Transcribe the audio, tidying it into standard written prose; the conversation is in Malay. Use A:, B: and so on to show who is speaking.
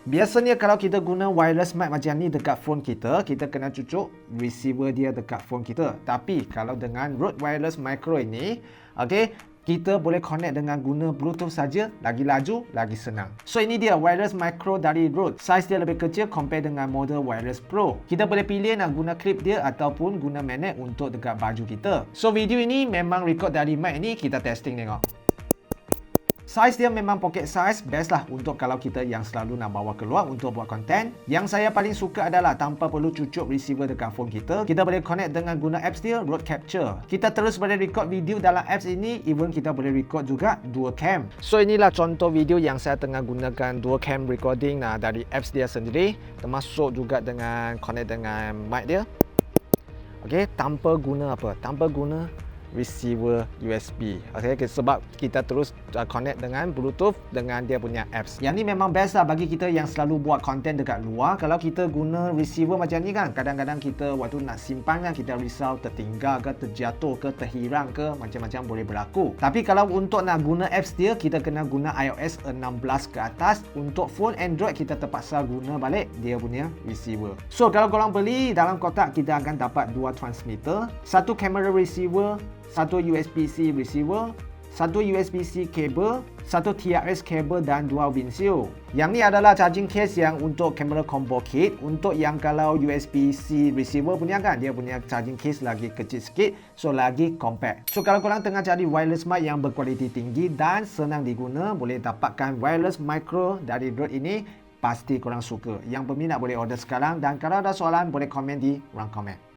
A: Biasanya kalau kita guna wireless mic macam ni dekat phone kita, kita kena cucuk receiver dia dekat phone kita. Tapi kalau dengan Rode Wireless Micro ini, okey, kita boleh connect dengan guna Bluetooth saja, lagi laju, lagi senang. So ini dia Wireless Micro dari Rode. Saiz dia lebih kecil compare dengan model Wireless Pro. Kita boleh pilih nak guna clip dia ataupun guna magnet untuk dekat baju kita. So video ini memang record dari mic ni, kita testing tengok. Saiz dia memang pocket size, best lah untuk kalau kita yang selalu nak bawa keluar untuk buat konten. Yang saya paling suka adalah tanpa perlu cucuk receiver dekat phone kita, kita boleh connect dengan guna apps dia, Rode Capture. Kita terus boleh record video dalam apps ini, even kita boleh record juga dual cam. So inilah contoh video yang saya tengah gunakan dual cam recording dari apps dia sendiri, termasuk juga dengan connect dengan mic dia. Okey, tanpa guna apa? Tanpa guna receiver USB. Okay, sebab kita terus connect dengan Bluetooth dengan dia punya apps. Yang ni memang best lah bagi kita yang selalu buat konten dekat luar. Kalau kita guna receiver macam ni kan, kadang-kadang kita waktu nak simpan kan, kita risau tertinggal ke, terjatuh ke, terhilang ke, macam-macam boleh berlaku. Tapi kalau untuk nak guna apps dia, kita kena guna iOS 16 ke atas. Untuk phone Android, kita terpaksa guna balik dia punya receiver. So kalau korang beli, dalam kotak kita akan dapat dua transmitter, satu kamera receiver, satu USB-C receiver, satu USB-C kabel, satu TRS kabel dan dua windshield. Yang ni adalah charging case yang untuk kamera combo kit. Untuk yang kalau USB-C receiver punya kan, dia punya charging case lagi kecil sikit, so lagi compact. So kalau korang tengah cari wireless mic yang berkualiti tinggi dan senang diguna, boleh dapatkan wireless micro dari Rode ini, pasti korang suka. Yang berminat boleh order sekarang, dan kalau ada soalan boleh komen di ruang komen.